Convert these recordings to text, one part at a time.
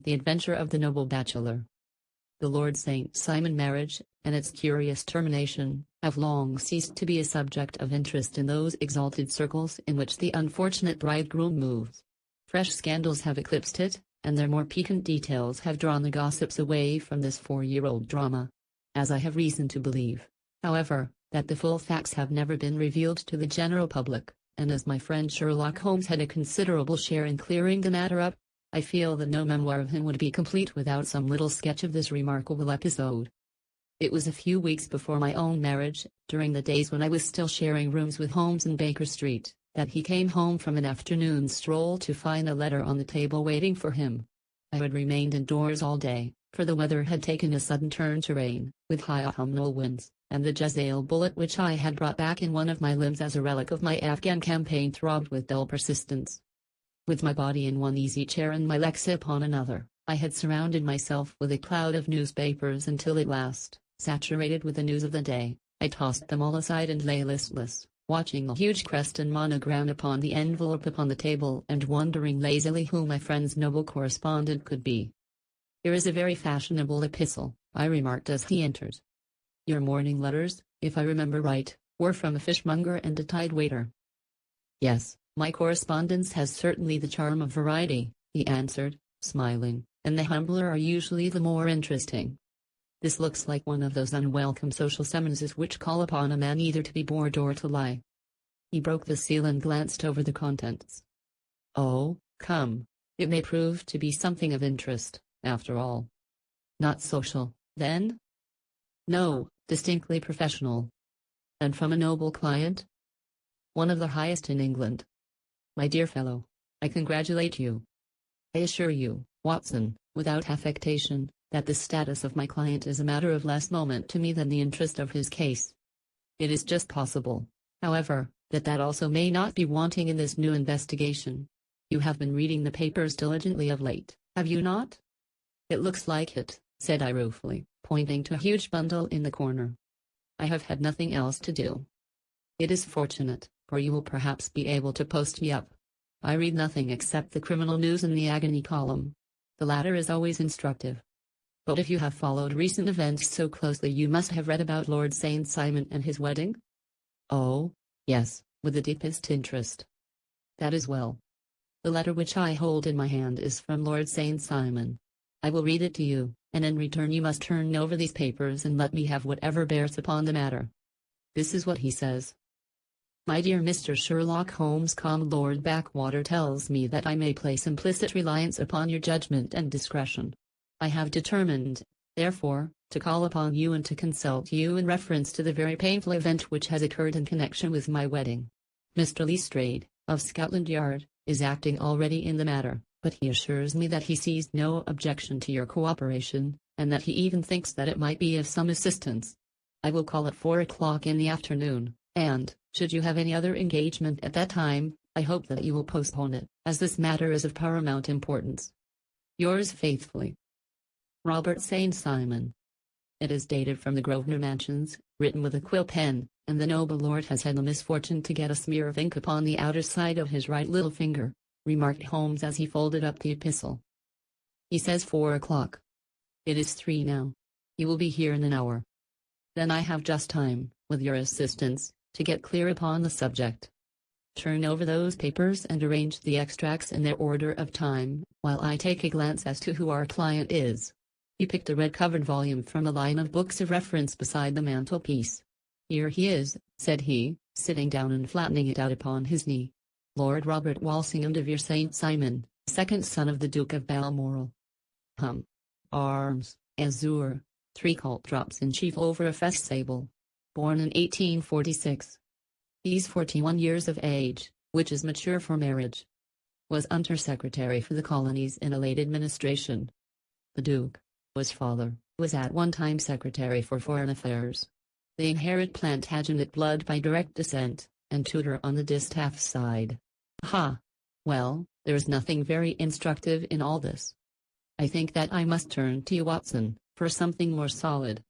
The Adventure of the Noble Bachelor. The Lord St. Simon marriage, and its curious termination, have long ceased to be a subject of interest in those exalted circles in which the unfortunate bridegroom moves. Fresh scandals have eclipsed it, and their more piquant details have drawn the gossips away from this 4-year-old drama. As I have reason to believe, however, that the full facts have never been revealed to the general public, and as my friend Sherlock Holmes had a considerable share in clearing the matter up, I feel that no memoir of him would be complete without some little sketch of this remarkable episode. It was a few weeks before my own marriage, during the days when I was still sharing rooms with Holmes in Baker Street, that he came home from an afternoon stroll to find a letter on the table waiting for him. I had remained indoors all day, for the weather had taken a sudden turn to rain, with high autumnal winds, and the Jezzail bullet which I had brought back in one of my limbs as a relic of my Afghan campaign throbbed with dull persistence. With my body in one easy chair and my legs upon another, I had surrounded myself with a cloud of newspapers until at last, saturated with the news of the day, I tossed them all aside and lay listless, watching the huge crest and monogram upon the envelope upon the table and wondering lazily who my friend's noble correspondent could be. "Here is a very fashionable epistle," I remarked as he entered. "Your morning letters, if I remember right, were from a fishmonger and a tide waiter." "Yes, my correspondence has certainly the charm of variety," he answered, smiling, "and the humbler are usually the more interesting. This looks like one of those unwelcome social summonses which call upon a man either to be bored or to lie." He broke the seal and glanced over the contents. "Oh, come, it may prove to be something of interest, after all." "Not social, then?" "No, distinctly professional." "And from a noble client?" "One of the highest in England." "My dear fellow, I congratulate you. I assure you, Watson, without affectation, that the status of my client is a matter of less moment to me than the interest of his case. It is just possible, however, that also may not be wanting in this new investigation. You have been reading the papers diligently of late, have you not?" "It looks like it," said I ruefully, pointing to a huge bundle in the corner. "I have had nothing else to do." "It is fortunate, for you will perhaps be able to post me up. I read nothing except the criminal news in the agony column. The latter is always instructive. But if you have followed recent events so closely, you must have read about Lord St. Simon and his wedding?" "Oh, yes, with the deepest interest." "That is well. The letter which I hold in my hand is from Lord St. Simon. I will read it to you, and in return you must turn over these papers and let me have whatever bears upon the matter. This is what he says. "My dear Mr. Sherlock Holmes, Lord Backwater tells me that I may place implicit reliance upon your judgment and discretion. I have determined, therefore, to call upon you and to consult you in reference to the very painful event which has occurred in connection with my wedding. Mr. Lestrade, of Scotland Yard, is acting already in the matter, but he assures me that he sees no objection to your cooperation, and that he even thinks that it might be of some assistance. I will call at 4 o'clock in the afternoon, and, should you have any other engagement at that time, I hope that you will postpone it, as this matter is of paramount importance. Yours faithfully, Robert St. Simon." It is dated from the Grosvenor Mansions, written with a quill pen, and the noble lord has had the misfortune to get a smear of ink upon the outer side of his right little finger, remarked Holmes as he folded up the epistle. "He says 4 o'clock. It is 3 now. He will be here in an hour. Then I have just time, with your assistance, to get clear upon the subject. Turn over those papers and arrange the extracts in their order of time, while I take a glance as to who our client is." He picked a red-covered volume from a line of books of reference beside the mantelpiece. "Here he is," said he, sitting down and flattening it out upon his knee. "Lord Robert Walsingham de Vere St. Simon, second son of the Duke of Balmoral. Arms, azure, 3 colt drops in chief over a fess sable. Born in 1846. He's 41 years of age, which is mature for marriage. Was Under-Secretary for the Colonies in a late administration. The Duke was father, was at one time Secretary for Foreign Affairs. They inherit Plantagenet blood by direct descent, and Tudor on the distaff side. Ha! Well, there's nothing very instructive in all this. I think that I must turn to you, Watson, for something more solid."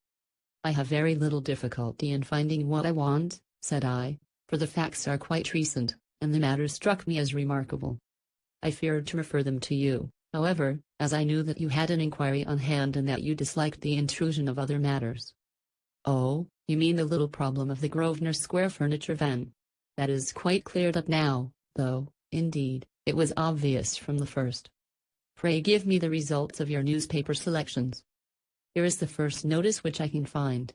"I have very little difficulty in finding what I want," said I, "for the facts are quite recent, and the matter struck me as remarkable. I feared to refer them to you, However, as I knew that you had an inquiry on hand and that you disliked the intrusion of other matters. Oh, you mean the little problem of the Grosvenor Square furniture van? That is quite cleared up now, though, indeed, it was obvious from the first. Pray give me the results of your newspaper selections. Here is the first notice which I can find.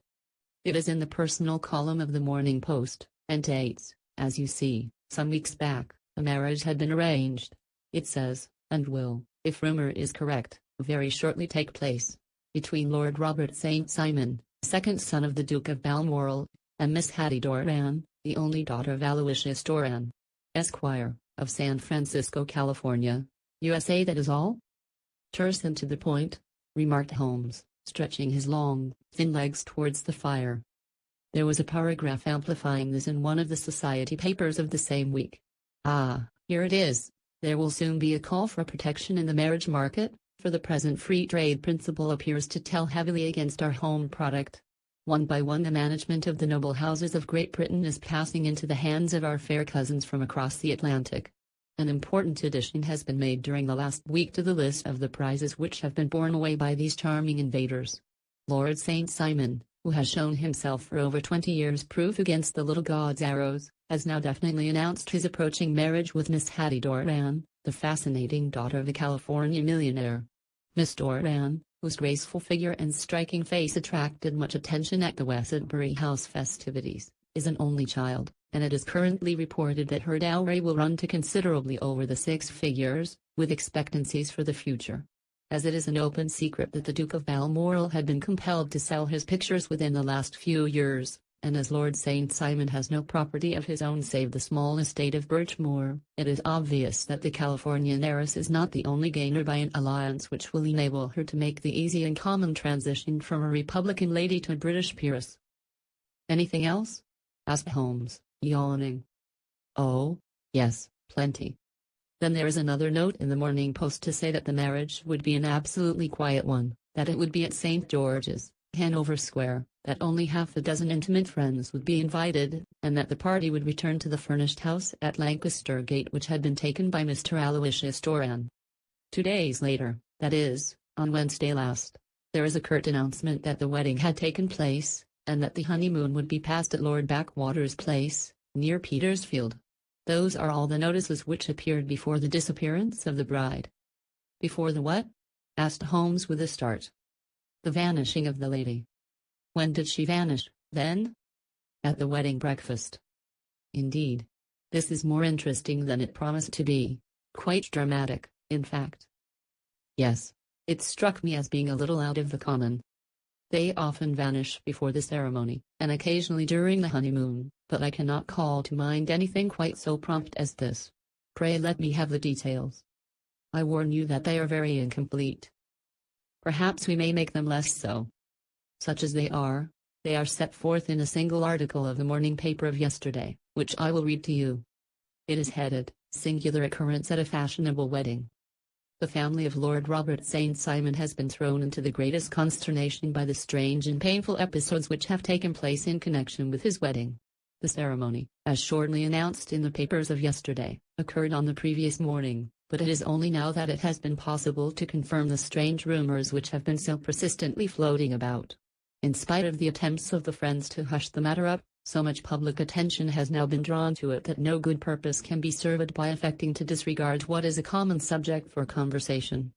It is in the personal column of the Morning Post, and dates, as you see, some weeks back. A marriage had been arranged. It says, and will, if rumor is correct, very shortly take place, between Lord Robert St. Simon, second son of the Duke of Balmoral, and Miss Hattie Doran, the only daughter of Aloysius Doran, Esquire, of San Francisco, California, USA. That is all? Terse and to the point, remarked Holmes, stretching his long, thin legs towards the fire. There was a paragraph amplifying this in one of the society papers of the same week. Ah, here it is. There will soon be a call for protection in the marriage market, for the present free trade principle appears to tell heavily against our home product. One by one the management of the noble houses of Great Britain is passing into the hands of our fair cousins from across the Atlantic. An important addition has been made during the last week to the list of the prizes which have been borne away by these charming invaders. Lord St. Simon, who has shown himself for over 20 years proof against the little god's arrows, has now definitely announced his approaching marriage with Miss Hattie Doran, the fascinating daughter of a California millionaire. Miss Doran, whose graceful figure and striking face attracted much attention at the Westbury House festivities, is an only child, and it is currently reported that her dowry will run to considerably over the 6 figures, with expectancies for the future. As it is an open secret that the Duke of Balmoral had been compelled to sell his pictures within the last few years, and as Lord St. Simon has no property of his own save the small estate of Birchmoor, it is obvious that the Californian heiress is not the only gainer by an alliance which will enable her to make the easy and common transition from a Republican lady to a British peeress. Anything else? Asked Holmes, yawning. Oh, yes, plenty. Then there is another note in the Morning Post to say that the marriage would be an absolutely quiet one, that it would be at St. George's, Hanover Square, that only half a dozen intimate friends would be invited, and that the party would return to the furnished house at Lancaster Gate which had been taken by Mr. Aloysius Doran. 2 days later, that is, on Wednesday last, there is a curt announcement that the wedding had taken place, and that the honeymoon would be passed at Lord Backwater's place, near Petersfield. Those are all the notices which appeared before the disappearance of the bride. Before the what? Asked Holmes with a start. The vanishing of the lady. When did she vanish, then? At the wedding breakfast. Indeed. This is more interesting than it promised to be. Quite dramatic, in fact. Yes. It struck me as being a little out of the common. They often vanish before the ceremony, and occasionally during the honeymoon, but I cannot call to mind anything quite so prompt as this. Pray let me have the details. I warn you that they are very incomplete. Perhaps we may make them less so. Such as they are set forth in a single article of the morning paper of yesterday, which I will read to you. It is headed, "Singular Occurrence at a Fashionable Wedding." The family of Lord Robert St. Simon has been thrown into the greatest consternation by the strange and painful episodes which have taken place in connection with his wedding. The ceremony, as shortly announced in the papers of yesterday, occurred on the previous morning, but it is only now that it has been possible to confirm the strange rumors which have been so persistently floating about. In spite of the attempts of the friends to hush the matter up, so much public attention has now been drawn to it that no good purpose can be served by affecting to disregard what is a common subject for conversation.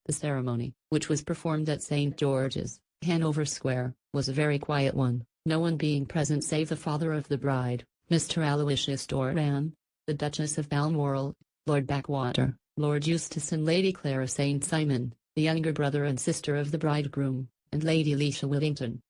The ceremony, which was performed at St. George's, Hanover Square, was a very quiet one, no one being present save the father of the bride, Mr. Aloysius Doran, the Duchess of Balmoral, Lord Backwater, Lord Eustace and Lady Clara St. Simon, the younger brother and sister of the bridegroom, and Lady Alicia Whittington.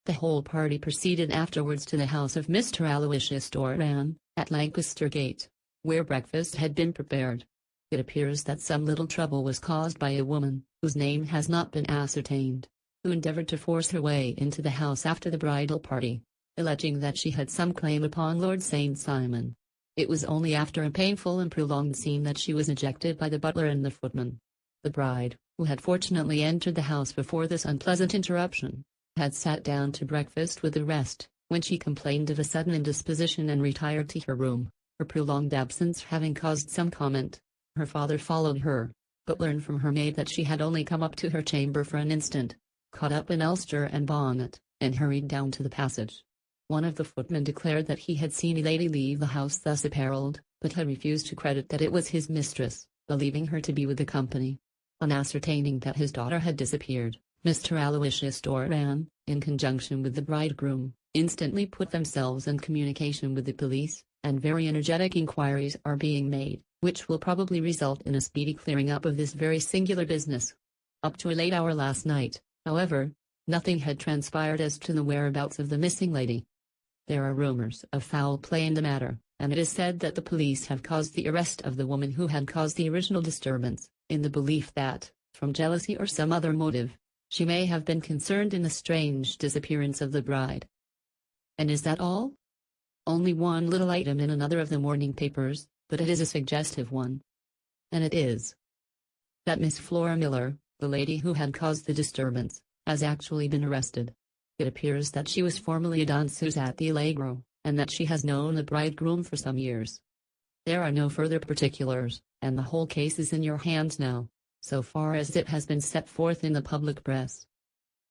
The whole party proceeded afterwards to the house of Mr. Aloysius Doran, at Lancaster Gate, where breakfast had been prepared. It appears that some little trouble was caused by a woman, whose name has not been ascertained, who endeavored to force her way into the house after the bridal party, alleging that she had some claim upon Lord St. Simon. It was only after a painful and prolonged scene that she was ejected by the butler and the footman. The bride, who had fortunately entered the house before this unpleasant interruption, had sat down to breakfast with the rest, when she complained of a sudden indisposition and retired to her room, her prolonged absence having caused some comment. Her father followed her. but learned from her maid that she had only come up to her chamber for an instant, caught up an ulster and bonnet, and hurried down to the passage. One of the footmen declared that he had seen a lady leave the house thus apparelled, but had refused to credit that it was his mistress, believing her to be with the company. On ascertaining that his daughter had disappeared, Mr. Aloysius Doran, in conjunction with the bridegroom, instantly put themselves in communication with the police, and very energetic inquiries are being made, which will probably result in a speedy clearing up of this very singular business. Up to a late hour last night, however, nothing had transpired as to the whereabouts of the missing lady. There are rumors of foul play in the matter, and it is said that the police have caused the arrest of the woman who had caused the original disturbance, in the belief that, from jealousy or some other motive, she may have been concerned in the strange disappearance of the bride. And is that all? Only one little item in another of the morning papers, but it is a suggestive one. And it is that Miss Flora Miller, the lady who had caused the disturbance, has actually been arrested. It appears that she was formerly a danseuse at the Allegro, and that she has known the bridegroom for some years. There are no further particulars, and the whole case is in your hands now, so far as it has been set forth in the public press.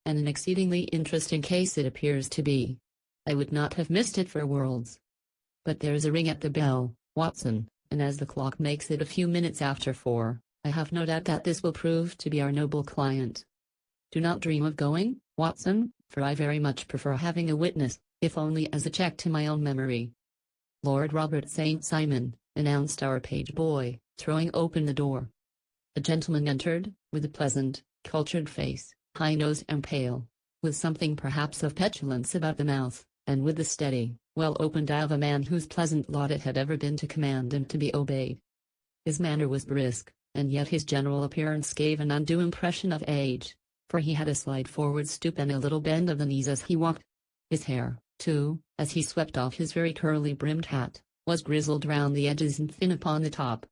And an exceedingly interesting case it appears to be. I would not have missed it for worlds. But there's a ring at the bell, Watson, and as the clock makes it a few minutes after 4, I have no doubt that this will prove to be our noble client. Do not dream of going, Watson, for I very much prefer having a witness, if only as a check to my own memory. Lord Robert St. Simon, announced our page boy, throwing open the door. A gentleman entered, with a pleasant, cultured face, high nose and pale, with something perhaps of petulance about the mouth, and with the steady, well-opened eye of a man whose pleasant lot it had ever been to command and to be obeyed. His manner was brisk, and yet his general appearance gave an undue impression of age, for he had a slight forward stoop and a little bend of the knees as he walked. His hair, too, as he swept off his very curly-brimmed hat, was grizzled round the edges and thin upon the top.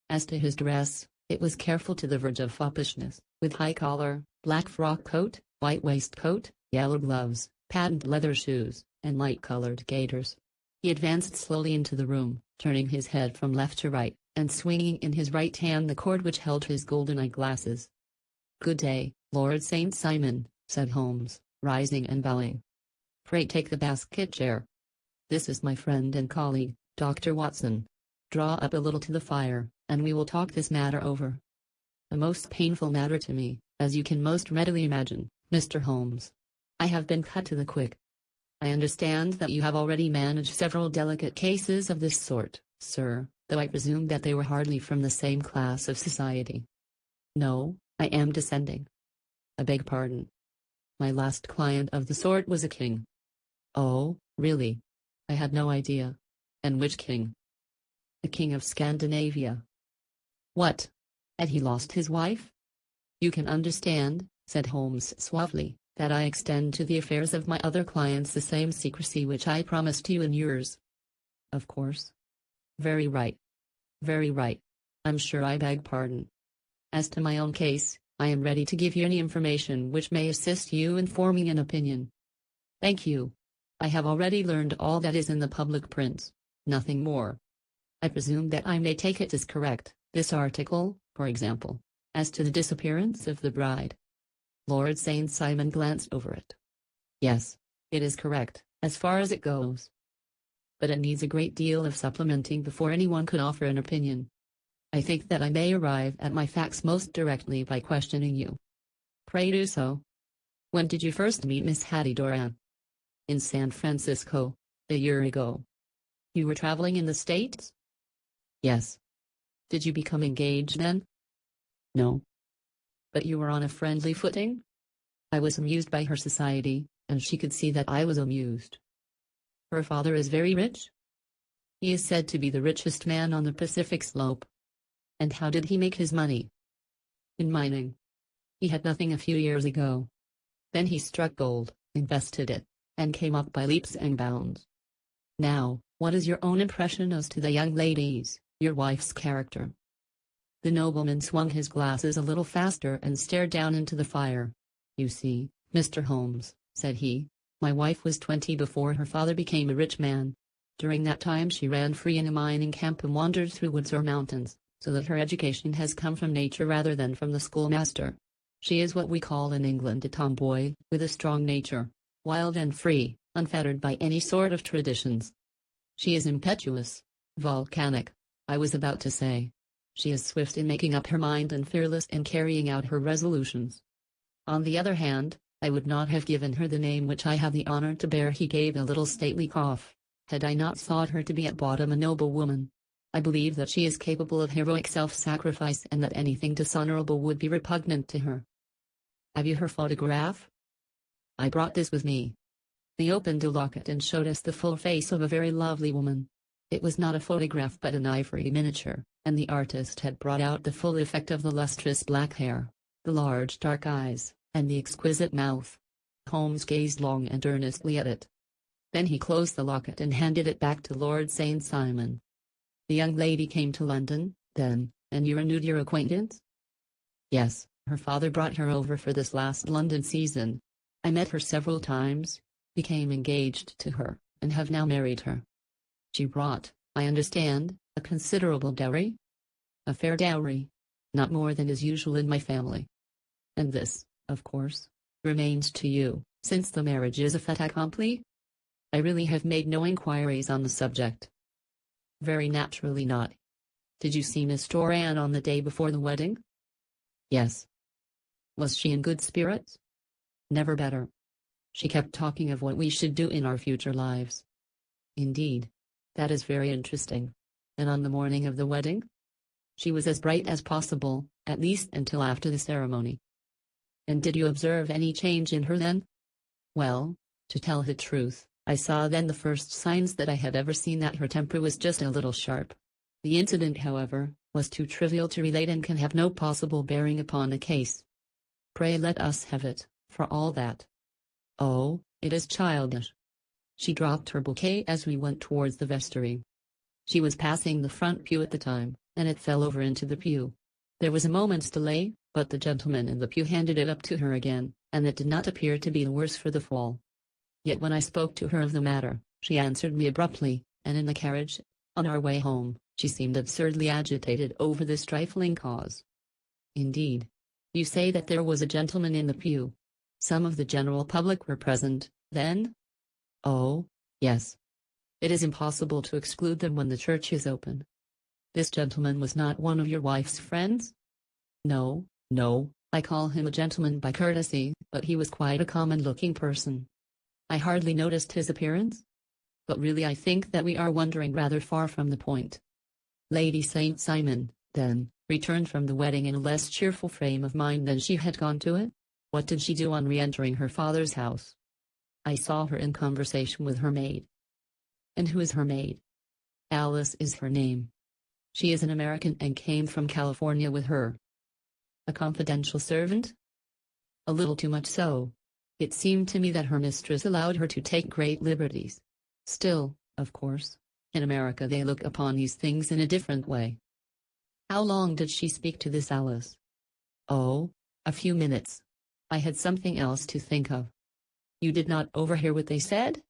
As to his dress, it was careful to the verge of foppishness, with high collar, black frock coat, white waistcoat, yellow gloves, patent leather shoes, and light-colored gaiters. He advanced slowly into the room, turning his head from left to right, and swinging in his right hand the cord which held his golden eyeglasses. "Good day, Lord St. Simon," said Holmes, rising and bowing. "Pray take the basket chair. This is my friend and colleague, Dr. Watson. Draw up a little to the fire, and we will talk this matter over. A most painful matter to me, as you can most readily imagine, Mr. Holmes. I have been cut to the quick. I understand that you have already managed several delicate cases of this sort, sir, though I presume that they were hardly from the same class of society." "No, I am descending." "I beg pardon. My last client of the sort was a king." "Oh, really? I had no idea. And which king?" "The king of Scandinavia." "What? Had he lost his wife?" "You can understand," said Holmes suavely, "that I extend to the affairs of my other clients the same secrecy which I promised you in yours." "Of course." "Very right. Very right. I'm sure I beg pardon. As to my own case, I am ready to give you any information which may assist you in forming an opinion." "Thank you. I have already learned all that is in the public prints, nothing more. I presume that I may take it as correct, this article, for example, as to the disappearance of the bride." Lord St. Simon glanced over it. "Yes, it is correct, as far as it goes. But it needs a great deal of supplementing before anyone could offer an opinion. I think that I may arrive at my facts most directly by questioning you." "Pray do so." "When did you first meet Miss Hattie Doran?" "In San Francisco, a year ago." "You were traveling in the States?" "Yes." "Did you become engaged then?" "No." "But you were on a friendly footing?" "I was amused by her society, and she could see that I was amused." "Her father is very rich?" "He is said to be the richest man on the Pacific slope." "And how did he make his money?" "In mining. He had nothing a few years ago. Then he struck gold, invested it, and came up by leaps and bounds. Now, what is your own impression as to the young lady's, your wife's character?" The nobleman swung his glasses a little faster and stared down into the fire. "You see, Mr. Holmes," said he, "my wife was 20 before her father became a rich man. During that time she ran free in a mining camp and wandered through woods or mountains, so that her education has come from nature rather than from the schoolmaster. She is what we call in England a tomboy, with a strong nature, wild and free, unfettered by any sort of traditions. She is impetuous, volcanic, I was about to say. She is swift in making up her mind and fearless in carrying out her resolutions. On the other hand, I would not have given her the name which I have the honor to bear. He gave a little stately cough, had I not thought her to be at bottom a noble woman. I believe that she is capable of heroic self-sacrifice and that anything dishonorable would be repugnant to her. Have you her photograph? I brought this with me. He opened a locket and showed us the full face of a very lovely woman. It was not a photograph but an ivory miniature, and the artist had brought out the full effect of the lustrous black hair, the large dark eyes, and the exquisite mouth. Holmes gazed long and earnestly at it. Then he closed the locket and handed it back to Lord St. Simon. The young lady came to London, then, and you renewed your acquaintance? Yes, her father brought her over for this last London season. I met her several times, became engaged to her, and have now married her. She brought, I understand, a considerable dowry? A fair dowry. Not more than is usual in my family. And this, of course, remains to you, since the marriage is a fait accompli? I really have made no inquiries on the subject. Very naturally not. Did you see Miss Doran on the day before the wedding? Yes. Was she in good spirits? Never better. She kept talking of what we should do in our future lives. Indeed. That is very interesting. And on the morning of the wedding? She was as bright as possible, at least until after the ceremony. And did you observe any change in her then? Well, to tell the truth, I saw then the first signs that I had ever seen that her temper was just a little sharp. The incident, however, was too trivial to relate and can have no possible bearing upon the case. Pray let us have it, for all that. Oh, it is childish. She dropped her bouquet as we went towards the vestry. She was passing the front pew at the time, and it fell over into the pew. There was a moment's delay, but the gentleman in the pew handed it up to her again, and it did not appear to be the worse for the fall. Yet when I spoke to her of the matter, she answered me abruptly, and in the carriage, on our way home, she seemed absurdly agitated over this trifling cause. Indeed. You say that there was a gentleman in the pew. Some of the general public were present, then? Oh, yes. It is impossible to exclude them when the church is open. This gentleman was not one of your wife's friends? No, no, I call him a gentleman by courtesy, but he was quite a common-looking person. I hardly noticed his appearance. But really I think that we are wandering rather far from the point. Lady St. Simon, then, returned from the wedding in a less cheerful frame of mind than she had gone to it. What did she do on re-entering her father's house? I saw her in conversation with her maid. And who is her maid? Alice is her name. She is an American and came from California with her. A confidential servant? A little too much so. It seemed to me that her mistress allowed her to take great liberties. Still, of course, in America they look upon these things in a different way. How long did she speak to this Alice? Oh, a few minutes. I had something else to think of. You did not overhear what they said?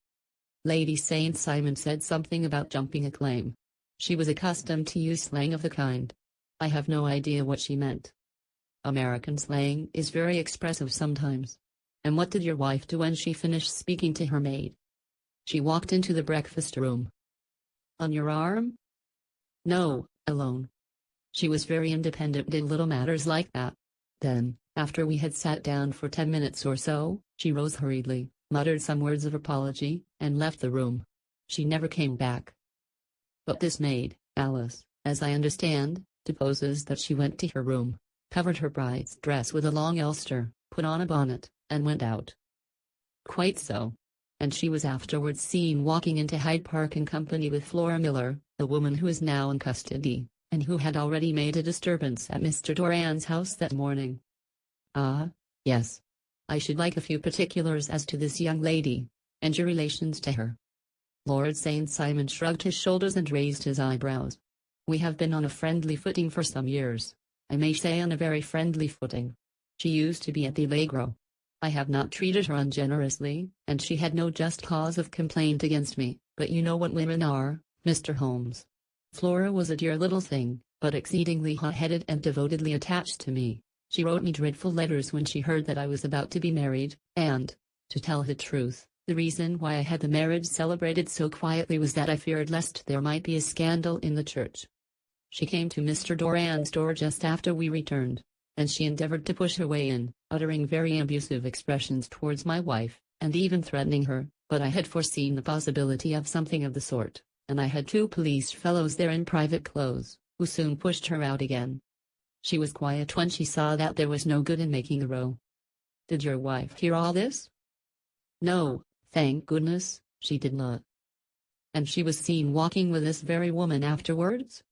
Lady St. Simon said something about jumping a claim. She was accustomed to use slang of the kind. I have no idea what she meant. American slang is very expressive sometimes. And what did your wife do when she finished speaking to her maid? She walked into the breakfast room. On your arm? No, alone. She was very independent in little matters like that. Then, after we had sat down for 10 minutes or so, she rose hurriedly, muttered some words of apology, and left the room. She never came back. But this maid, Alice, as I understand, deposes that she went to her room, covered her bride's dress with a long ulster, put on a bonnet, and went out. Quite so. And she was afterwards seen walking into Hyde Park in company with Flora Miller, the woman who is now in custody, and who had already made a disturbance at Mr. Doran's house that morning. Ah, yes. I should like a few particulars as to this young lady, and your relations to her. Lord St. Simon shrugged his shoulders and raised his eyebrows. We have been on a friendly footing for some years. I may say on a very friendly footing. She used to be at the Allegro. I have not treated her ungenerously, and she had no just cause of complaint against me, but you know what women are, Mr. Holmes. Flora was a dear little thing, but exceedingly hot-headed and devotedly attached to me. She wrote me dreadful letters when she heard that I was about to be married, and, to tell the truth, the reason why I had the marriage celebrated so quietly was that I feared lest there might be a scandal in the church. She came to Mr. Doran's door just after we returned, and she endeavored to push her way in, uttering very abusive expressions towards my wife, and even threatening her, but I had foreseen the possibility of something of the sort, and I had 2 police fellows there in private clothes, who soon pushed her out again. She was quiet when she saw that there was no good in making a row. Did your wife hear all this? No, thank goodness, she did not. And she was seen walking with this very woman afterwards?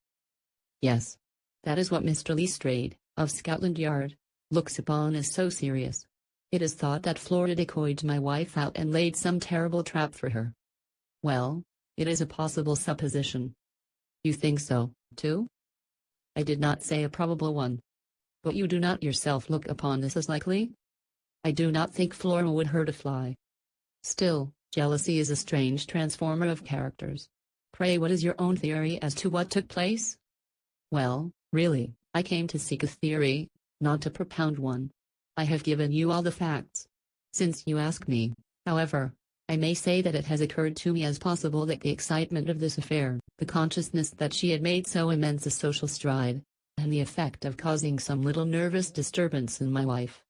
Yes. That is what Mr. Lestrade, of Scotland Yard, looks upon as so serious. It is thought that Flora decoyed my wife out and laid some terrible trap for her. Well, it is a possible supposition. You think so, too? I did not say a probable one. But you do not yourself look upon this as likely? I do not think Flora would hurt a fly. Still, jealousy is a strange transformer of characters. Pray, what is your own theory as to what took place? Well, really, I came to seek a theory, not to propound one. I have given you all the facts. Since you ask me, however, I may say that it has occurred to me as possible that the excitement of this affair, the consciousness that she had made so immense a social stride, and the effect of causing some little nervous disturbance in my wife.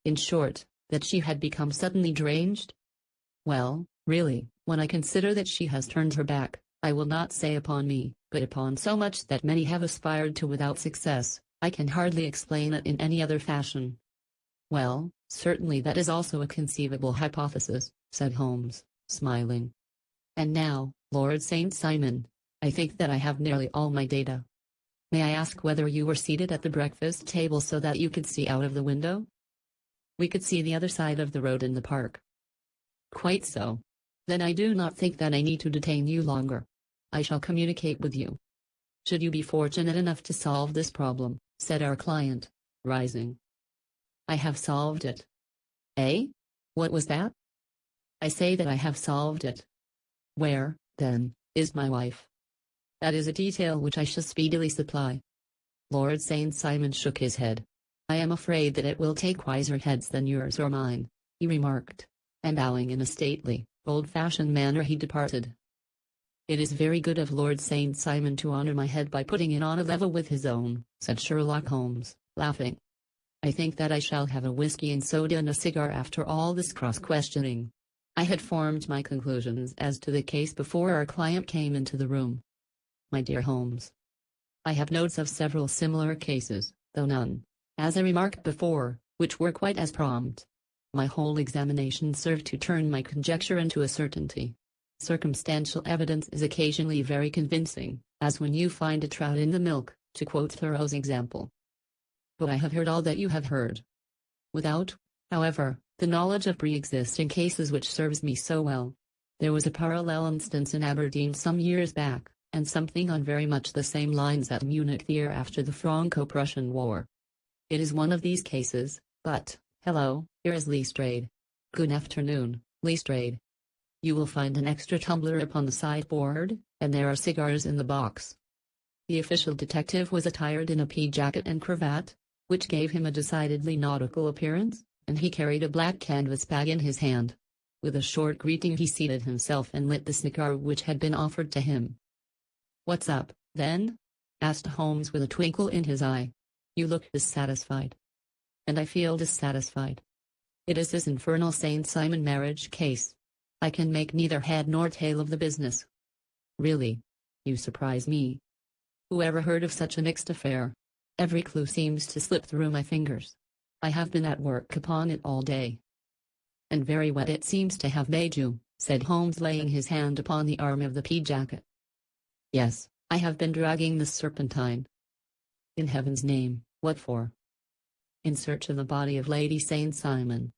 In short, that she had become suddenly deranged? Well, really, when I consider that she has turned her back, I will not say upon me, but upon so much that many have aspired to without success, I can hardly explain it in any other fashion. Well, certainly that is also a conceivable hypothesis, said Holmes, smiling. And now, Lord St. Simon, I think that I have nearly all my data. May I ask whether you were seated at the breakfast table so that you could see out of the window? We could see the other side of the road in the park. Quite so. Then I do not think that I need to detain you longer. I shall communicate with you. Should you be fortunate enough to solve this problem, said our client, rising. I have solved it. Eh? What was that? I say that I have solved it. Where, then, is my wife? That is a detail which I shall speedily supply. Lord St. Simon shook his head. I am afraid that it will take wiser heads than yours or mine, he remarked, and bowing in a stately, old-fashioned manner he departed. It is very good of Lord St. Simon to honor my head by putting it on a level with his own, said Sherlock Holmes, laughing. I think that I shall have a whiskey and soda and a cigar after all this cross-questioning. I had formed my conclusions as to the case before our client came into the room. My dear Holmes, I have notes of several similar cases, though none, as I remarked before, which were quite as prompt. My whole examination served to turn my conjecture into a certainty. Circumstantial evidence is occasionally very convincing, as when you find a trout in the milk, to quote Thoreau's example. But I have heard all that you have heard. Without, however, the knowledge of pre-existing cases which serves me so well. There was a parallel instance in Aberdeen some years back, and something on very much the same lines at Munich the year after the Franco-Prussian War. It is one of these cases, but, hello, here is Lestrade. Good afternoon, Lestrade. You will find an extra tumbler upon the sideboard, and there are cigars in the box. The official detective was attired in a pea jacket and cravat, which gave him a decidedly nautical appearance, and he carried a black canvas bag in his hand. With a short greeting he seated himself and lit the cigar which had been offered to him. What's up, then? Asked Holmes with a twinkle in his eye. You look dissatisfied. And I feel dissatisfied. It is this infernal St. Simon marriage case. I can make neither head nor tail of the business. Really? You surprise me. Who ever heard of such a mixed affair? Every clue seems to slip through my fingers. I have been at work upon it all day. And very wet it seems to have made you, said Holmes, laying his hand upon the arm of the pea jacket. Yes, I have been dragging the serpentine. In heaven's name, what for? In search of the body of Lady St. Simon.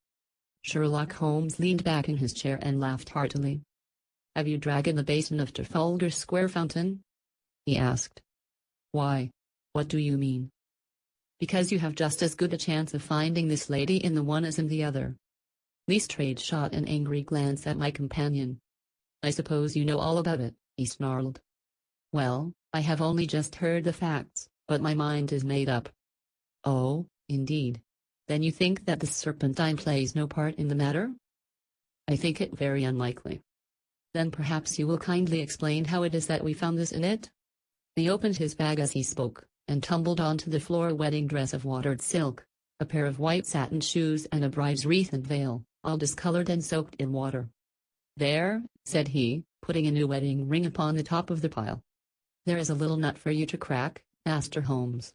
Sherlock Holmes leaned back in his chair and laughed heartily. Have you dragged in the basin of Trafalgar Square fountain? He asked. Why? What do you mean? Because you have just as good a chance of finding this lady in the one as in the other. Lestrade shot an angry glance at my companion. I suppose you know all about it, he snarled. Well, I have only just heard the facts, but my mind is made up. Oh, indeed. Then you think that the serpentine plays no part in the matter? I think it very unlikely. Then perhaps you will kindly explain how it is that we found this in it? He opened his bag as he spoke, and tumbled onto the floor a wedding dress of watered silk, a pair of white satin shoes and a bride's wreath and veil, all discolored and soaked in water. There, said he, putting a new wedding ring upon the top of the pile. There is a little nut for you to crack, Master Holmes.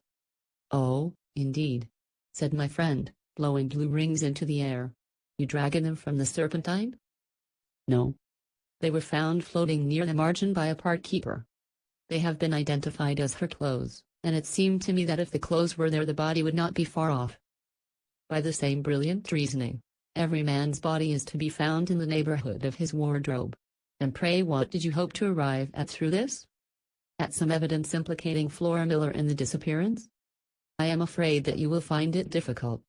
Oh, indeed, said my friend, blowing blue rings into the air. You dragged them from the serpentine? No. They were found floating near the margin by a park keeper. They have been identified as her clothes, and it seemed to me that if the clothes were there the body would not be far off. By the same brilliant reasoning, every man's body is to be found in the neighborhood of his wardrobe. And pray what did you hope to arrive at through this? At some evidence implicating Flora Miller in the disappearance? I am afraid that you will find it difficult.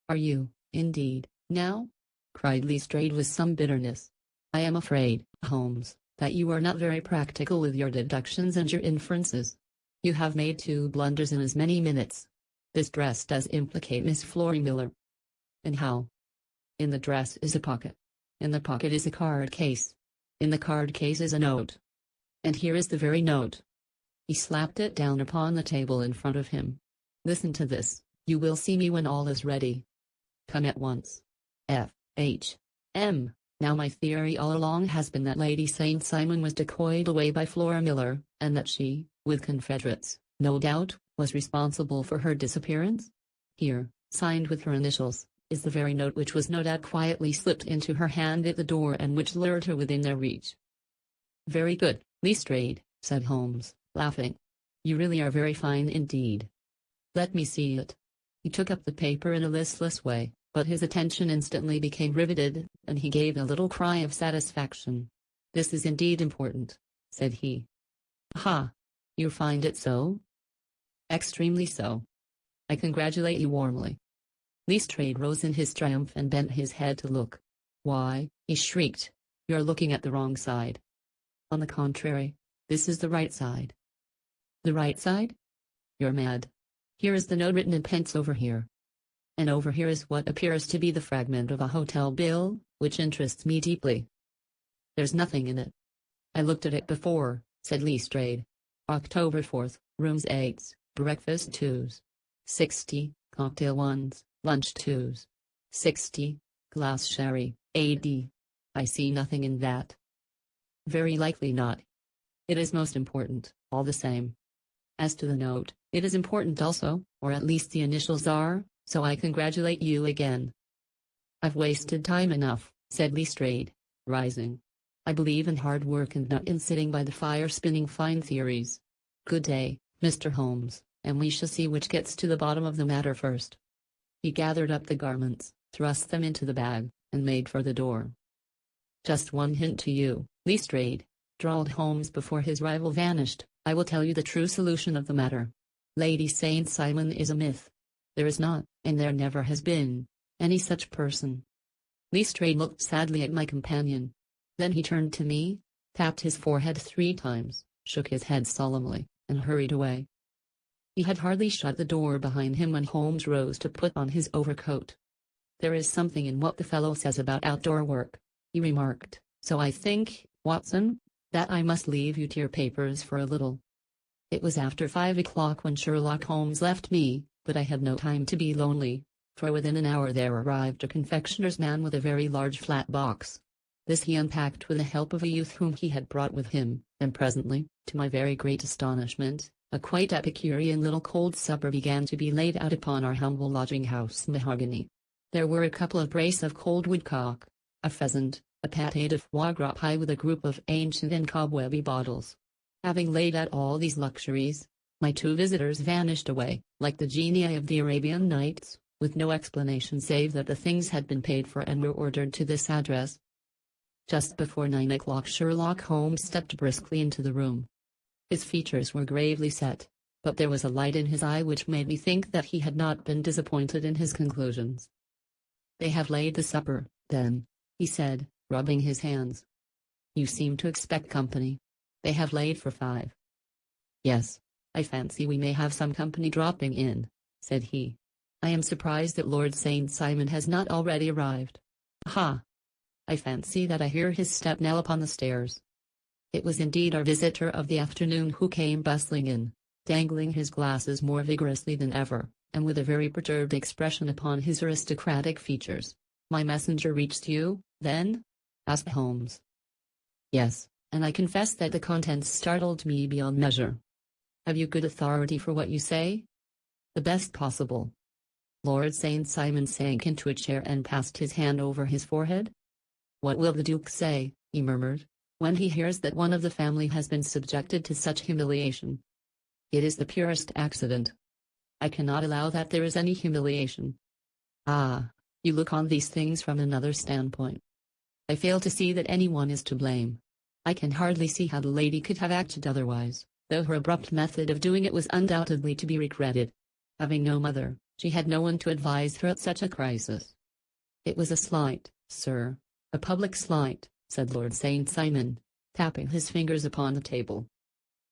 Are you, indeed, now? Cried Lestrade with some bitterness. I am afraid, Holmes, that you are not very practical with your deductions and your inferences. You have made 2 blunders in as many minutes. This dress does implicate Miss Flora Miller. And how? In the dress is a pocket. In the pocket is a card case. In the card case is a note. And here is the very note. He slapped it down upon the table in front of him. Listen to this. You will see me when all is ready. Come at once. F. H. M. Now my theory all along has been that Lady St. Simon was decoyed away by Flora Miller, and that she, with confederates, no doubt, was responsible for her disappearance. Here, signed with her initials, is the very note which was no doubt quietly slipped into her hand at the door and which lured her within their reach. Very good, Lestrade, said Holmes, laughing. You really are very fine indeed. Let me see it. He took up the paper in a listless way, but his attention instantly became riveted, and he gave a little cry of satisfaction. This is indeed important, said he. Ha! You find it so? Extremely so. I congratulate you warmly. Lestrade rose in his triumph and bent his head to look. Why, he shrieked, you're looking at the wrong side. On the contrary, this is the right side. The right side? You're mad. Here is the note written in pence over here. And over here is what appears to be the fragment of a hotel bill, which interests me deeply. There's nothing in it. I looked at it before, said Lestrade. October 4th, rooms 8s, breakfast 2s. 60, cocktail 1s, lunch 2s. 60, glass sherry, AD. I see nothing in that. Very likely not. It is most important, all the same. As to the note, it is important also, or at least the initials are, so I congratulate you again. I've wasted time enough, said Lestrade, rising. I believe in hard work and not in sitting by the fire spinning fine theories. Good day, Mr. Holmes, and we shall see which gets to the bottom of the matter first. He gathered up the garments, thrust them into the bag, and made for the door. Just one hint to you, Lestrade, drawled Holmes before his rival vanished. I will tell you the true solution of the matter. Lady St. Simon is a myth. There is not, and there never has been, any such person. Lestrade looked sadly at my companion. Then he turned to me, tapped his forehead 3 times, shook his head solemnly, and hurried away. He had hardly shut the door behind him when Holmes rose to put on his overcoat. There is something in what the fellow says about outdoor work, he remarked, so I think, Watson, that I must leave you to your papers for a little. It was after 5 o'clock when Sherlock Holmes left me, but I had no time to be lonely, for within an hour there arrived a confectioner's man with a very large flat box. This he unpacked with the help of a youth whom he had brought with him, and presently, to my very great astonishment, a quite epicurean little cold supper began to be laid out upon our humble lodging-house mahogany. There were a couple of brace of cold woodcock, a pheasant, a pâté de foie gras pie with a group of ancient and cobwebby bottles. Having laid out all these luxuries, my 2 visitors vanished away, like the genii of the Arabian Nights, with no explanation save that the things had been paid for and were ordered to this address. Just before 9 o'clock Sherlock Holmes stepped briskly into the room. His features were gravely set, but there was a light in his eye which made me think that he had not been disappointed in his conclusions. They have laid the supper, then, he said, rubbing his hands. You seem to expect company. They have laid for 5. Yes, I fancy we may have some company dropping in, said he. I am surprised that Lord St. Simon has not already arrived. Ha! I fancy that I hear his step now upon the stairs. It was indeed our visitor of the afternoon who came bustling in, dangling his glasses more vigorously than ever, and with a very perturbed expression upon his aristocratic features. My messenger reached you, then? Asked Holmes. Yes, and I confess that the contents startled me beyond measure. Have you good authority for what you say? The best possible. Lord St. Simon sank into a chair and passed his hand over his forehead. What will the Duke say, he murmured, when he hears that one of the family has been subjected to such humiliation? It is the purest accident. I cannot allow that there is any humiliation. Ah, you look on these things from another standpoint. I fail to see that anyone is to blame. I can hardly see how the lady could have acted otherwise, though her abrupt method of doing it was undoubtedly to be regretted. Having no mother, she had no one to advise her at such a crisis. It was a slight, sir, a public slight, said Lord St. Simon, tapping his fingers upon the table.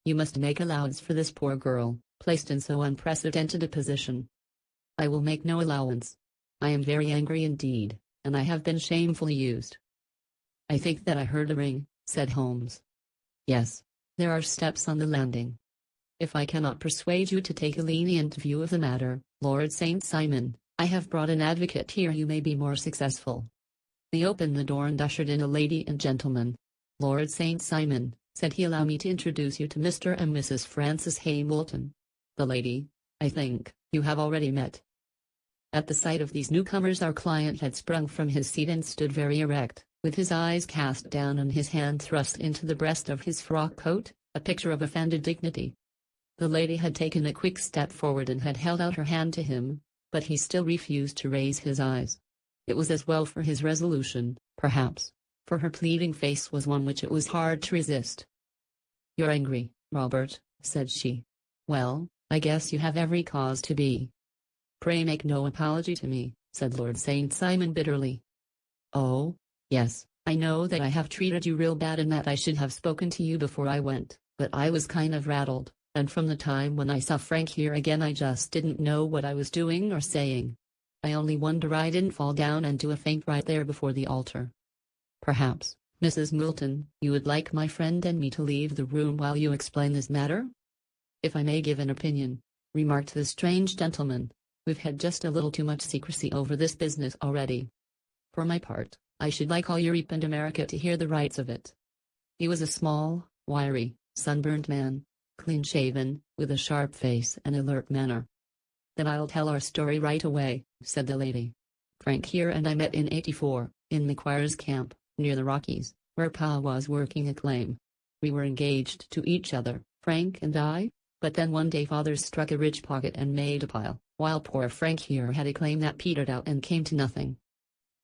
You must make allowance for this poor girl, placed in so unprecedented a position. I will make no allowance. I am very angry indeed, and I have been shamefully used. I think that I heard a ring, said Holmes. Yes, there are steps on the landing. If I cannot persuade you to take a lenient view of the matter, Lord St. Simon, I have brought an advocate here who may be more successful. He opened the door and ushered in a lady and gentleman. Lord St. Simon, said he, allow me to introduce you to Mr. and Mrs. Francis Hamilton. The lady, I think, you have already met. At the sight of these newcomers our client had sprung from his seat and stood very erect, with his eyes cast down and his hand thrust into the breast of his frock coat, a picture of offended dignity. The lady had taken a quick step forward and had held out her hand to him, but he still refused to raise his eyes. It was as well for his resolution, perhaps, for her pleading face was one which it was hard to resist. You're angry, Robert, said she. Well, I guess you have every cause to be. Pray make no apology to me, said Lord St. Simon bitterly. Oh, yes, I know that I have treated you real bad and that I should have spoken to you before I went, but I was kind of rattled, and from the time when I saw Frank here again I just didn't know what I was doing or saying. I only wonder I didn't fall down and do a faint right there before the altar. Perhaps, Mrs. Moulton, you would like my friend and me to leave the room while you explain this matter? If I may give an opinion, remarked the strange gentleman, we've had just a little too much secrecy over this business already. For my part, I should like all Europe and America to hear the rights of it. He was a small, wiry, sunburned man, clean-shaven, with a sharp face and alert manner. Then I'll tell our story right away, said the lady. Frank here and I met in '84, in McQuarrie's camp, near the Rockies, where Pa was working a claim. We were engaged to each other, Frank and I, but then one day Father struck a rich pocket and made a pile, while poor Frank here had a claim that petered out and came to nothing.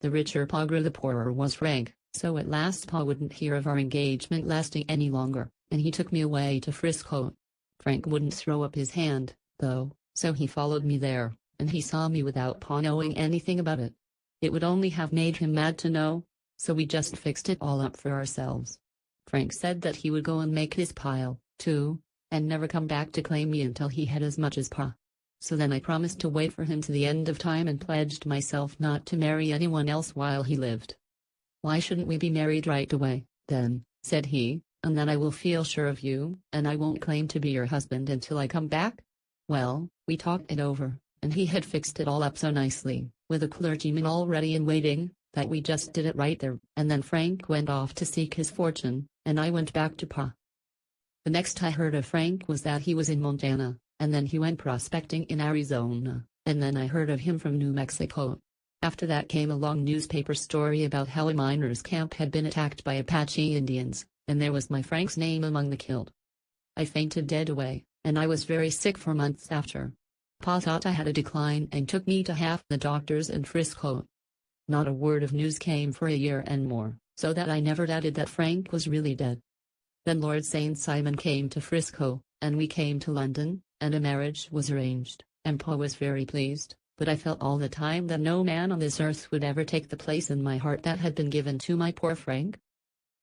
The richer Pa grew, the poorer was Frank, so at last Pa wouldn't hear of our engagement lasting any longer, and he took me away to Frisco. Frank wouldn't throw up his hand, though, so he followed me there, and he saw me without Pa knowing anything about it. It would only have made him mad to know, so we just fixed it all up for ourselves. Frank said that he would go and make his pile, too, and never come back to claim me until he had as much as Pa. So then I promised to wait for him to the end of time and pledged myself not to marry anyone else while he lived. Why shouldn't we be married right away, then, said he, and then I will feel sure of you, and I won't claim to be your husband until I come back? Well, we talked it over, and he had fixed it all up so nicely, with a clergyman already in waiting, that we just did it right there, and then Frank went off to seek his fortune, and I went back to Pa. The next I heard of Frank was that he was in Montana, and then he went prospecting in Arizona, and then I heard of him from New Mexico. After that came a long newspaper story about how a miner's camp had been attacked by Apache Indians, and there was my Frank's name among the killed. I fainted dead away, and I was very sick for months after. Pa thought I had a decline and took me to half the doctors in Frisco. Not a word of news came for a year and more, so that I never doubted that Frank was really dead. Then Lord St. Simon came to Frisco, and we came to London, and a marriage was arranged, and Pa was very pleased, but I felt all the time that no man on this earth would ever take the place in my heart that had been given to my poor Frank.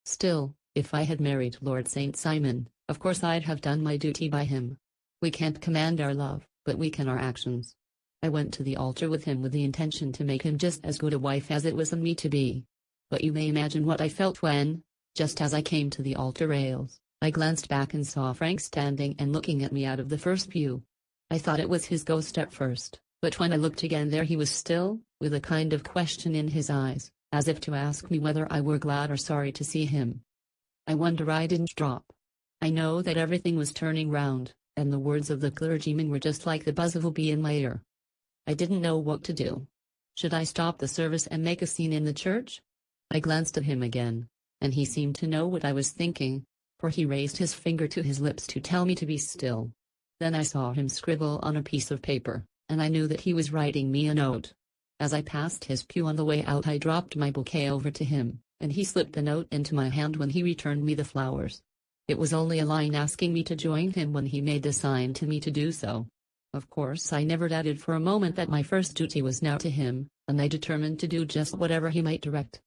Still, if I had married Lord St. Simon, Of course I'd have done my duty by him. We can't command our love, but we can our actions. I went to the altar with him with the intention to make him just as good a wife as it was in me to be. But you may imagine what I felt when, just as I came to the altar rails, I glanced back and saw Frank standing and looking at me out of the first pew. I thought it was his ghost at first, but when I looked again there he was still, with a kind of question in his eyes, as if to ask me whether I were glad or sorry to see him. I wonder I didn't drop. I know that everything was turning round, and the words of the clergyman were just like the buzz of a bee in my ear. I didn't know what to do. Should I stop the service and make a scene in the church? I glanced at him again, and he seemed to know what I was thinking, for he raised his finger to his lips to tell me to be still. Then I saw him scribble on a piece of paper, and I knew that he was writing me a note. As I passed his pew on the way out I dropped my bouquet over to him, and he slipped the note into my hand when he returned me the flowers. It was only a line asking me to join him when he made the sign to me to do so. Of course I never doubted for a moment that my first duty was now to him, and I determined to do just whatever he might direct.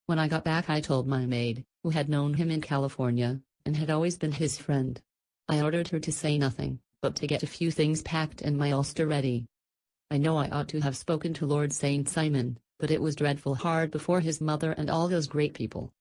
When I got back I told my maid, who had known him in California, and had always been his friend. I ordered her to say nothing, but to get a few things packed and my ulster ready. I know I ought to have spoken to Lord St. Simon, but it was dreadful hard before his mother and all those great people.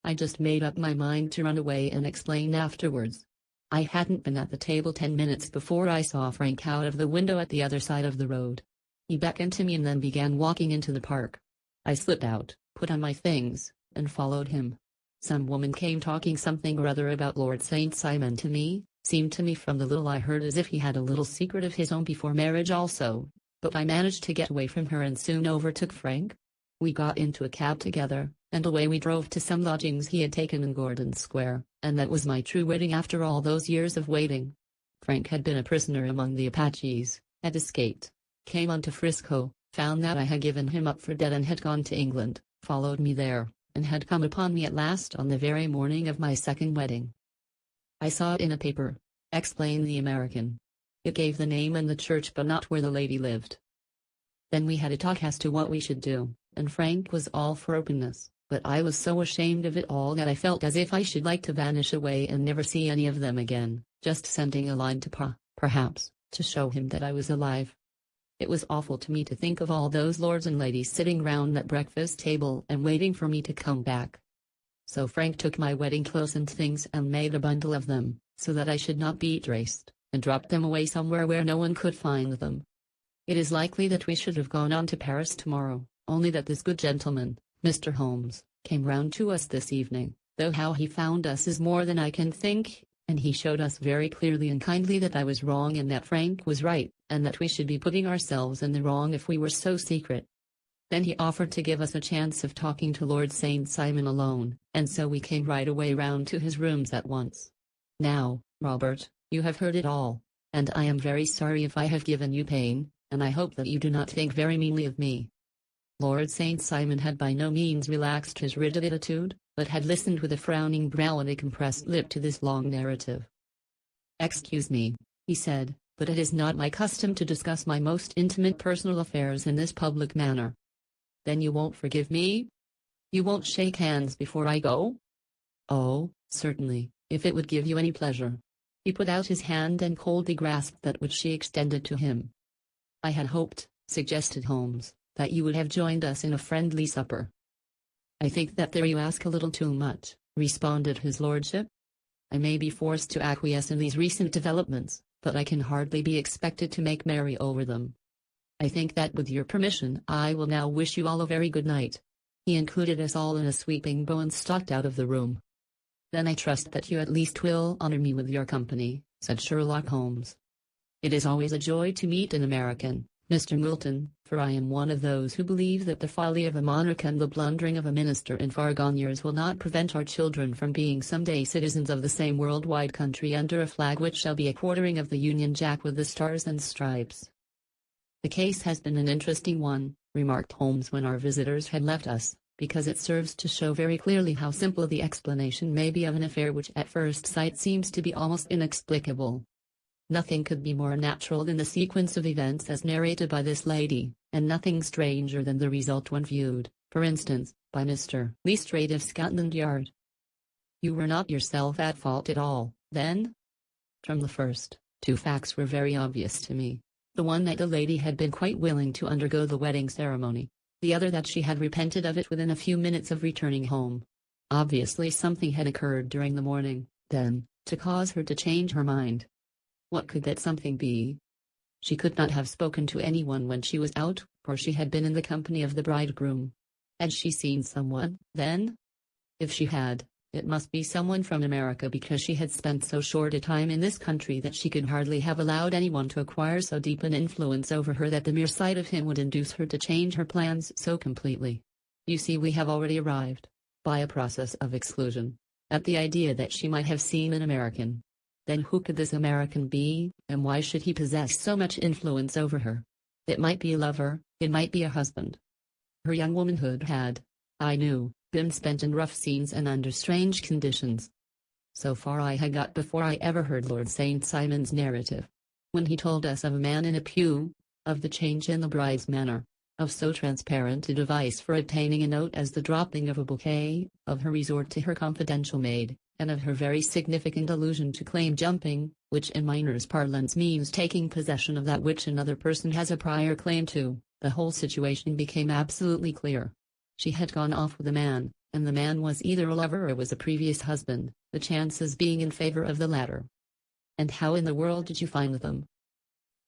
I just made up my mind to run away and explain afterwards. I hadn't been at the table 10 minutes before I saw Frank out of the window at the other side of the road. He beckoned to me and then began walking into the park. I slipped out, put on my things, and followed him. Some woman came talking something or other about Lord St. Simon to me, seemed to me from the little I heard as if he had a little secret of his own before marriage also, but I managed to get away from her and soon overtook Frank. We got into a cab together, and away we drove to some lodgings he had taken in Gordon Square, and that was my true wedding after all those years of waiting. Frank had been a prisoner among the Apaches, had escaped, came on to Frisco, found that I had given him up for dead and had gone to England, followed me there, and had come upon me at last on the very morning of my second wedding. I saw it in a paper, explained the American. It gave the name and the church but not where the lady lived. Then we had a talk as to what we should do, and Frank was all for openness, but I was so ashamed of it all that I felt as if I should like to vanish away and never see any of them again, just sending a line to Pa, perhaps, to show him that I was alive. It was awful to me to think of all those lords and ladies sitting round that breakfast table and waiting for me to come back. So Frank took my wedding clothes and things and made a bundle of them, so that I should not be traced, and dropped them away somewhere where no one could find them. It is likely that we should have gone on to Paris tomorrow, only that this good gentleman, Mr. Holmes, came round to us this evening, though how he found us is more than I can think, and he showed us very clearly and kindly that I was wrong and that Frank was right, and that we should be putting ourselves in the wrong if we were so secret. Then he offered to give us a chance of talking to Lord St. Simon alone, and so we came right away round to his rooms at once. Now, Robert, you have heard it all, and I am very sorry if I have given you pain, and I hope that you do not think very meanly of me. Lord St. Simon had by no means relaxed his rigid attitude, but had listened with a frowning brow and a compressed lip to this long narrative. "Excuse me," he said, "but it is not my custom to discuss my most intimate personal affairs in this public manner." "Then you won't forgive me? You won't shake hands before I go?" "Oh, certainly, if it would give you any pleasure." He put out his hand and coldly grasped that which she extended to him. "I had hoped," suggested Holmes, "that you would have joined us in a friendly supper." "I think that there you ask a little too much," responded his lordship. "I may be forced to acquiesce in these recent developments, but I can hardly be expected to make merry over them. I think that with your permission I will now wish you all a very good night." He included us all in a sweeping bow and stalked out of the room. "Then I trust that you at least will honor me with your company," said Sherlock Holmes. "It is always a joy to meet an American, Mr. Moulton, for I am one of those who believe that the folly of a monarch and the blundering of a minister in far gone years will not prevent our children from being someday citizens of the same worldwide country under a flag which shall be a quartering of the Union Jack with the stars and stripes." "The case has been an interesting one," remarked Holmes when our visitors had left us, "because it serves to show very clearly how simple the explanation may be of an affair which at first sight seems to be almost inexplicable. Nothing could be more natural than the sequence of events as narrated by this lady, and nothing stranger than the result when viewed, for instance, by Mr. Lestrade of Scotland Yard. You were not yourself at fault at all, Then? From the first, two facts were very obvious to me. The one that the lady had been quite willing to undergo the wedding ceremony. The other that she had repented of it within a few minutes of returning home. Obviously something had occurred during the morning, then, to cause her to change her mind. What could that something be? She could not have spoken to anyone when she was out, for she had been in the company of the bridegroom. Had she seen someone, then? If she had, it must be someone from America, because she had spent so short a time in this country that she could hardly have allowed anyone to acquire so deep an influence over her that the mere sight of him would induce her to change her plans so completely. You see, we have already arrived, by a process of exclusion, at the idea that she might have seen an American. Then who could this American be, and why should he possess so much influence over her? It might be a lover, it might be a husband. Her young womanhood had, I knew, been spent in rough scenes and under strange conditions. So far I had got before I ever heard Lord St. Simon's narrative. When he told us of a man in a pew, of the change in the bride's manner, of so transparent a device for obtaining a note as the dropping of a bouquet, of her resort to her confidential maid, and of her very significant allusion to claim jumping, which in miners' parlance means taking possession of that which another person has a prior claim to, the whole situation became absolutely clear. She had gone off with a man, and the man was either a lover or was a previous husband, the chances being in favor of the latter. And how in the world did you find them?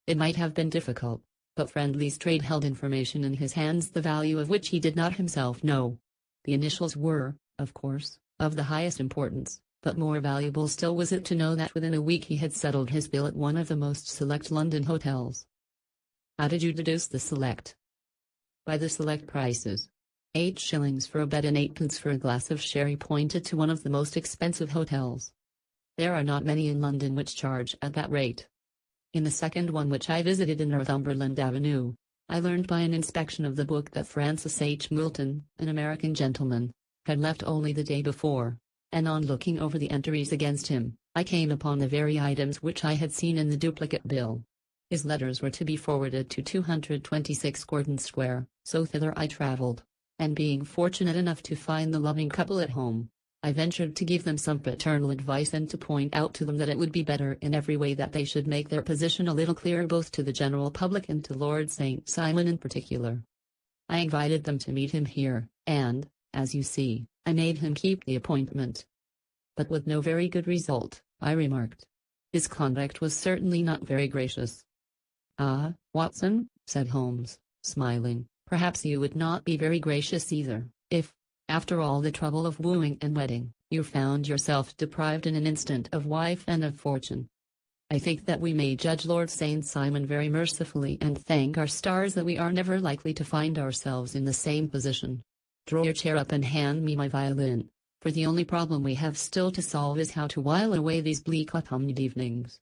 It might have been difficult, but friend Lestrade held information in his hands the value of which he did not himself know. The initials were, of course, of the highest importance, but more valuable still was it to know that within a week he had settled his bill at one of the most select London hotels. How did you deduce the select? By the select prices. 8 shillings for a bed and 8 pence for a glass of sherry pointed to one of the most expensive hotels. There are not many in London which charge at that rate. In the second one, which I visited in Northumberland Avenue, I learned by an inspection of the book that Francis H. Moulton, an American gentleman, had left only the day before, and on looking over the entries against him, I came upon the very items which I had seen in the duplicate bill. His letters were to be forwarded to 226 Gordon Square, so thither I travelled, and being fortunate enough to find the loving couple at home, I ventured to give them some paternal advice and to point out to them that it would be better in every way that they should make their position a little clearer both to the general public and to Lord St. Simon in particular. I invited them to meet him here, and, as you see, I made him keep the appointment. But with no very good result, I remarked. His conduct was certainly not very gracious. Ah, Watson, said Holmes, smiling, perhaps you would not be very gracious either, if, after all the trouble of wooing and wedding, you found yourself deprived in an instant of wife and of fortune. I think that we may judge Lord St. Simon very mercifully and thank our stars that we are never likely to find ourselves in the same position. Draw your chair up and hand me my violin, for the only problem we have still to solve is how to while away these bleak autumnal evenings.